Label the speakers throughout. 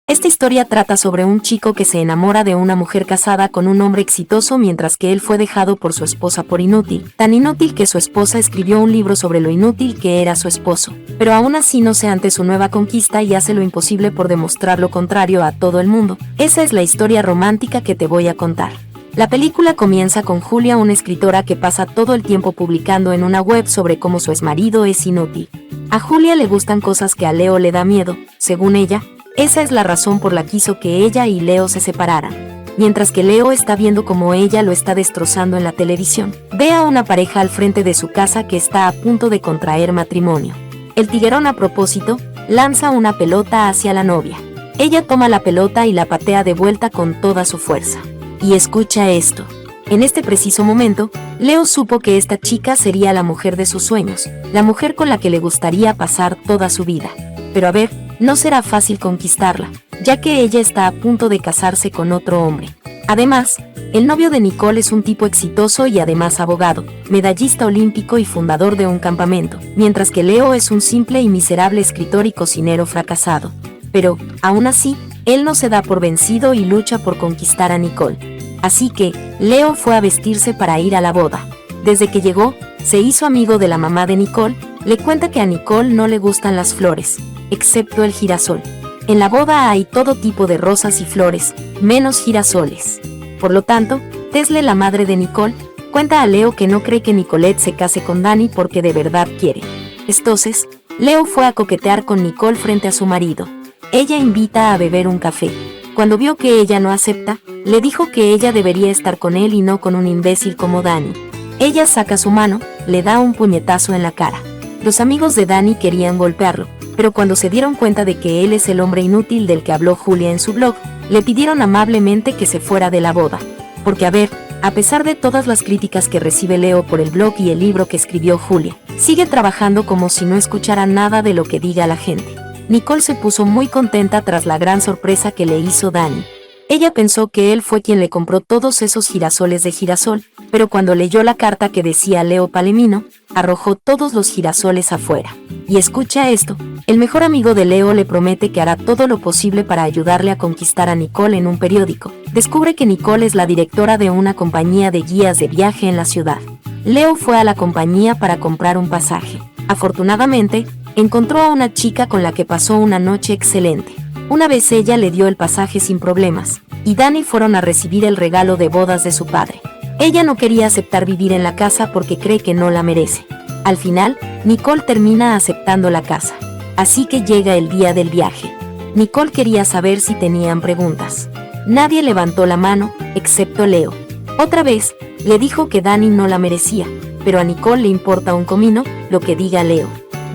Speaker 1: Esta historia trata sobre un chico que se enamora de una mujer casada con un hombre exitoso mientras que él fue dejado por su esposa por inútil, tan inútil que su esposa escribió un libro sobre lo inútil que era su esposo, pero aún así no se ante su nueva conquista y hace lo imposible por demostrar lo contrario a todo el mundo. Esa es la historia romántica que te voy a contar. La película comienza con Julia, una escritora que pasa todo el tiempo publicando en una web sobre cómo su exmarido es inútil. A Julia le gustan cosas que a Leo le da miedo, según ella. Esa es la razón por la que quiso que ella y Leo se separaran. Mientras que Leo está viendo cómo ella lo está destrozando en la televisión, ve a una pareja al frente de su casa que está a punto de contraer matrimonio. El tiguerón, a propósito, lanza una pelota hacia la novia. Ella toma la pelota y la patea de vuelta con toda su fuerza. Y escucha esto. En este preciso momento, Leo supo que esta chica sería la mujer de sus sueños, la mujer con la que le gustaría pasar toda su vida. Pero a ver, no será fácil conquistarla, ya que ella está a punto de casarse con otro hombre. Además, el novio de Nicole es un tipo exitoso y además abogado, medallista olímpico y fundador de un campamento, mientras que Leo es un simple y miserable escritor y cocinero fracasado. Pero, aún así, él no se da por vencido y lucha por conquistar a Nicole. Así que, Leo fue a vestirse para ir a la boda. Desde que llegó, se hizo amigo de la mamá de Nicole, le cuenta que a Nicole no le gustan las flores, excepto el girasol. En la boda hay todo tipo de rosas y flores, menos girasoles. Por lo tanto, Tesle, la madre de Nicole, cuenta a Leo que no cree que Nicolette se case con Danny porque de verdad quiere. Entonces, Leo fue a coquetear con Nicole frente a su marido. Ella invita a beber un café. Cuando vio que ella no acepta, le dijo que ella debería estar con él y no con un imbécil como Danny. Ella saca su mano, le da un puñetazo en la cara. Los amigos de Danny querían golpearlo, pero cuando se dieron cuenta de que él es el hombre inútil del que habló Julia en su blog, le pidieron amablemente que se fuera de la boda. Porque a ver, a pesar de todas las críticas que recibe Leo por el blog y el libro que escribió Julia, sigue trabajando como si no escuchara nada de lo que diga la gente. Nicole se puso muy contenta tras la gran sorpresa que le hizo Danny. Ella pensó que él fue quien le compró todos esos girasoles de girasol, pero cuando leyó la carta que decía Leo Palemino, arrojó todos los girasoles afuera. Y escucha esto, el mejor amigo de Leo le promete que hará todo lo posible para ayudarle a conquistar a Nicole en un periódico. Descubre que Nicole es la directora de una compañía de guías de viaje en la ciudad. Leo fue a la compañía para comprar un pasaje. Afortunadamente, encontró a una chica con la que pasó una noche excelente. Una vez ella le dio el pasaje sin problemas, y Danny fueron a recibir el regalo de bodas de su padre. Ella no quería aceptar vivir en la casa porque cree que no la merece. Al final, Nicole termina aceptando la casa. Así que llega el día del viaje. Nicole quería saber si tenían preguntas. Nadie levantó la mano, excepto Leo. Otra vez, le dijo que Danny no la merecía, pero a Nicole le importa un comino lo que diga Leo.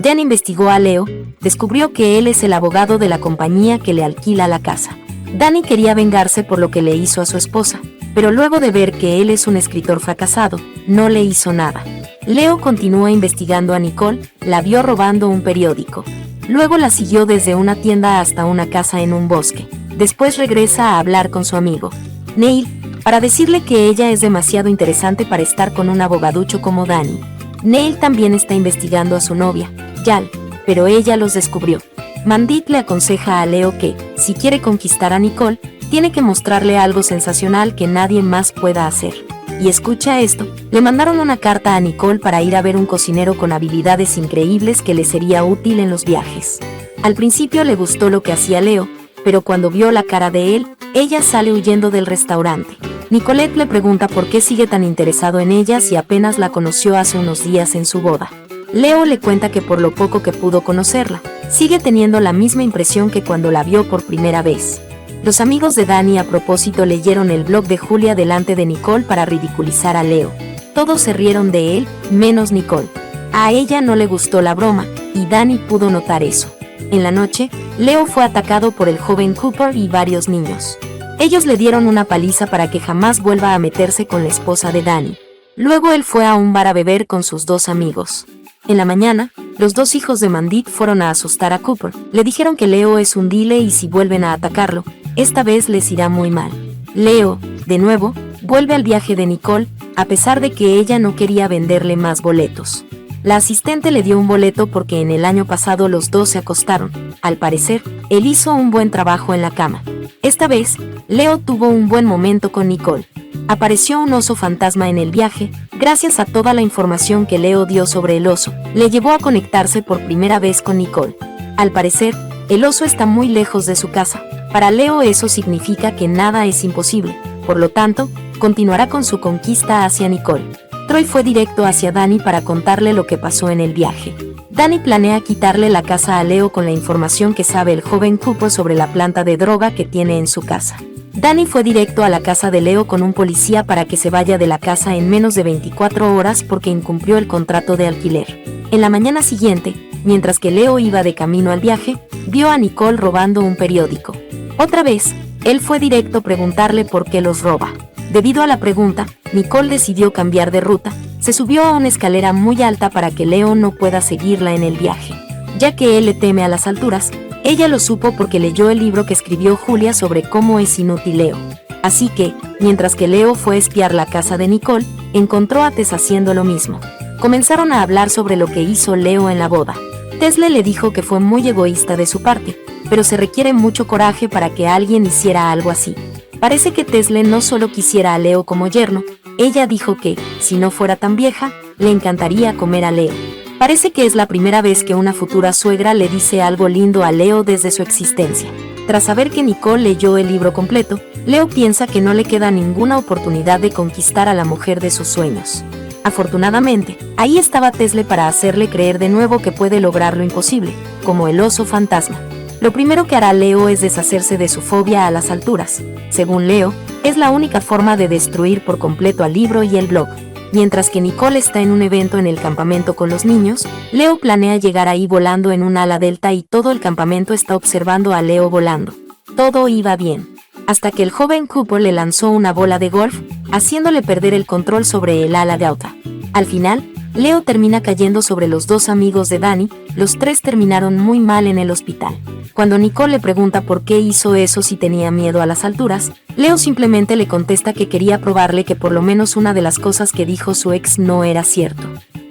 Speaker 1: Danny investigó a Leo, descubrió que él es el abogado de la compañía que le alquila la casa. Danny quería vengarse por lo que le hizo a su esposa, pero luego de ver que él es un escritor fracasado, no le hizo nada. Leo continúa investigando a Nicole, la vio robando un periódico. Luego la siguió desde una tienda hasta una casa en un bosque. Después regresa a hablar con su amigo, Neil, para decirle que ella es demasiado interesante para estar con un abogaducho como Danny. Neil también está investigando a su novia, Yal, pero ella los descubrió. Mandit le aconseja a Leo que, si quiere conquistar a Nicole, tiene que mostrarle algo sensacional que nadie más pueda hacer. Y escucha esto, le mandaron una carta a Nicole para ir a ver un cocinero con habilidades increíbles que le sería útil en los viajes. Al principio le gustó lo que hacía Leo, pero cuando vio la cara de él, ella sale huyendo del restaurante. Nicolette le pregunta por qué sigue tan interesado en ella si apenas la conoció hace unos días en su boda. Leo le cuenta que por lo poco que pudo conocerla, sigue teniendo la misma impresión que cuando la vio por primera vez. Los amigos de Danny a propósito leyeron el blog de Julia delante de Nicole para ridiculizar a Leo. Todos se rieron de él, menos Nicole. A ella no le gustó la broma, y Danny pudo notar eso. En la noche, Leo fue atacado por el joven Cooper y varios niños. Ellos le dieron una paliza para que jamás vuelva a meterse con la esposa de Danny. Luego él fue a un bar a beber con sus dos amigos. En la mañana, los dos hijos de Mandit fueron a asustar a Cooper. Le dijeron que Leo es un dile y si vuelven a atacarlo, esta vez les irá muy mal. Leo, de nuevo, vuelve al viaje de Nicole, a pesar de que ella no quería venderle más boletos. La asistente le dio un boleto porque en el año pasado los dos se acostaron. Al parecer, él hizo un buen trabajo en la cama. Esta vez, Leo tuvo un buen momento con Nicole. Apareció un oso fantasma en el viaje. Gracias a toda la información que Leo dio sobre el oso, le llevó a conectarse por primera vez con Nicole. Al parecer, el oso está muy lejos de su casa. Para Leo eso significa que nada es imposible. Por lo tanto, continuará con su conquista hacia Nicole. Troy fue directo hacia Danny para contarle lo que pasó en el viaje. Danny planea quitarle la casa a Leo con la información que sabe el joven Cooper sobre la planta de droga que tiene en su casa. Danny fue directo a la casa de Leo con un policía para que se vaya de la casa en menos de 24 horas porque incumplió el contrato de alquiler. En la mañana siguiente, mientras que Leo iba de camino al viaje, vio a Nicole robando un periódico. Otra vez, él fue directo a preguntarle por qué los roba. Debido a la pregunta, Nicole decidió cambiar de ruta. Se subió a una escalera muy alta para que Leo no pueda seguirla en el viaje. Ya que él le teme a las alturas, ella lo supo porque leyó el libro que escribió Julia sobre cómo es inútil Leo. Así que, mientras que Leo fue a espiar la casa de Nicole, encontró a Tess haciendo lo mismo. Comenzaron a hablar sobre lo que hizo Leo en la boda. Tess le dijo que fue muy egoísta de su parte, pero se requiere mucho coraje para que alguien hiciera algo así. Parece que Tess no solo quisiera a Leo como yerno, ella dijo que, si no fuera tan vieja, le encantaría comer a Leo. Parece que es la primera vez que una futura suegra le dice algo lindo a Leo desde su existencia. Tras saber que Nicole leyó el libro completo, Leo piensa que no le queda ninguna oportunidad de conquistar a la mujer de sus sueños. Afortunadamente, ahí estaba Tess para hacerle creer de nuevo que puede lograr lo imposible, como el oso fantasma. Lo primero que hará Leo es deshacerse de su fobia a las alturas. Según Leo, es la única forma de destruir por completo al libro y el blog. Mientras que Nicole está en un evento en el campamento con los niños, Leo planea llegar ahí volando en un ala delta y todo el campamento está observando a Leo volando. Todo iba bien, hasta que el joven Cooper le lanzó una bola de golf, haciéndole perder el control sobre el ala delta. Al final, Leo termina cayendo sobre los dos amigos de Danny. Los tres terminaron muy mal en el hospital. Cuando Nicole le pregunta por qué hizo eso si tenía miedo a las alturas, Leo simplemente le contesta que quería probarle que por lo menos una de las cosas que dijo su ex no era cierto.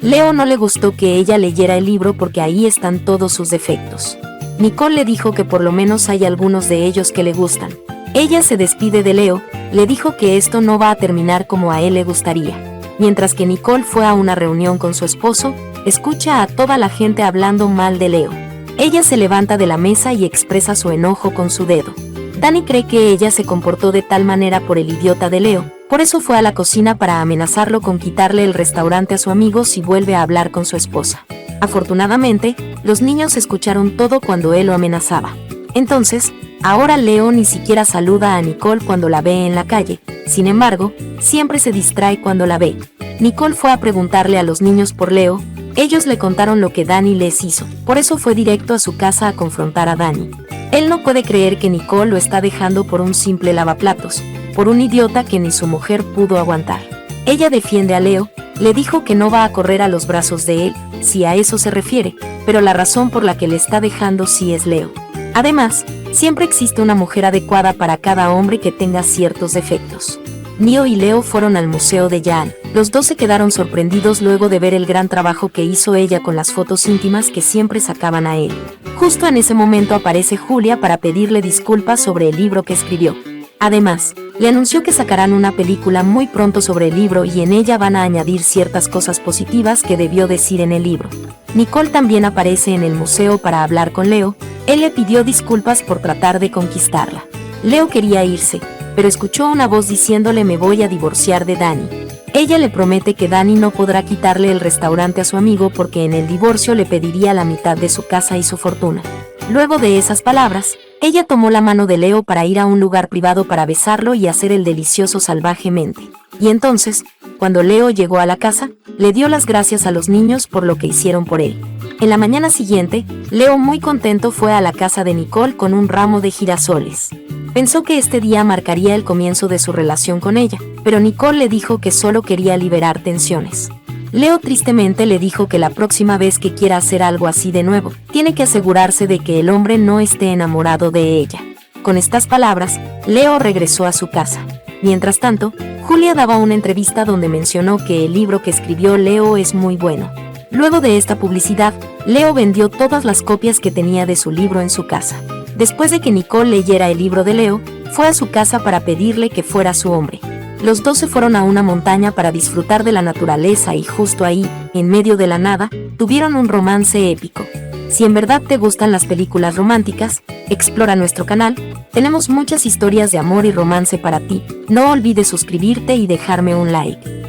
Speaker 1: Leo no le gustó que ella leyera el libro porque ahí están todos sus defectos. Nicole le dijo que por lo menos hay algunos de ellos que le gustan. Ella se despide de Leo, le dijo que esto no va a terminar como a él le gustaría. Mientras que Nicole fue a una reunión con su esposo, escucha a toda la gente hablando mal de Leo. Ella se levanta de la mesa y expresa su enojo con su dedo. Danny cree que ella se comportó de tal manera por el idiota de Leo, por eso fue a la cocina para amenazarlo con quitarle el restaurante a su amigo si vuelve a hablar con su esposa. Afortunadamente, los niños escucharon todo cuando él lo amenazaba. Entonces, ahora Leo ni siquiera saluda a Nicole cuando la ve en la calle. Sin embargo, siempre se distrae cuando la ve. Nicole fue a preguntarle a los niños por Leo. Ellos le contaron lo que Danny les hizo, por eso fue directo a su casa a confrontar a Danny. Él no puede creer que Nicole lo está dejando por un simple lavaplatos, por un idiota que ni su mujer pudo aguantar. Ella defiende a Leo, le dijo que no va a correr a los brazos de él, si a eso se refiere, pero la razón por la que le está dejando sí es Leo. Además, siempre existe una mujer adecuada para cada hombre que tenga ciertos defectos. Neo y Leo fueron al museo de Jan. Los dos se quedaron sorprendidos luego de ver el gran trabajo que hizo ella con las fotos íntimas que siempre sacaban a él. Justo en ese momento aparece Julia para pedirle disculpas sobre el libro que escribió. Además, le anunció que sacarán una película muy pronto sobre el libro y en ella van a añadir ciertas cosas positivas que debió decir en el libro. Nicole también aparece en el museo para hablar con Leo. Él le pidió disculpas por tratar de conquistarla. Leo quería irse, pero escuchó una voz diciéndole me voy a divorciar de Danny. Ella le promete que Danny no podrá quitarle el restaurante a su amigo porque en el divorcio le pediría la mitad de su casa y su fortuna. Luego de esas palabras, ella tomó la mano de Leo para ir a un lugar privado para besarlo y hacer el delicioso salvajemente. Y entonces, cuando Leo llegó a la casa, le dio las gracias a los niños por lo que hicieron por él. En la mañana siguiente, Leo muy contento fue a la casa de Nicole con un ramo de girasoles. Pensó que este día marcaría el comienzo de su relación con ella, pero Nicole le dijo que solo quería liberar tensiones. Leo tristemente le dijo que la próxima vez que quiera hacer algo así de nuevo, tiene que asegurarse de que el hombre no esté enamorado de ella. Con estas palabras, Leo regresó a su casa. Mientras tanto, Julia daba una entrevista donde mencionó que el libro que escribió Leo es muy bueno. Luego de esta publicidad, Leo vendió todas las copias que tenía de su libro en su casa. Después de que Nicole leyera el libro de Leo, fue a su casa para pedirle que fuera su hombre. Los dos se fueron a una montaña para disfrutar de la naturaleza y justo ahí, en medio de la nada, tuvieron un romance épico. Si en verdad te gustan las películas románticas, explora nuestro canal, tenemos muchas historias de amor y romance para ti. No olvides suscribirte y dejarme un like.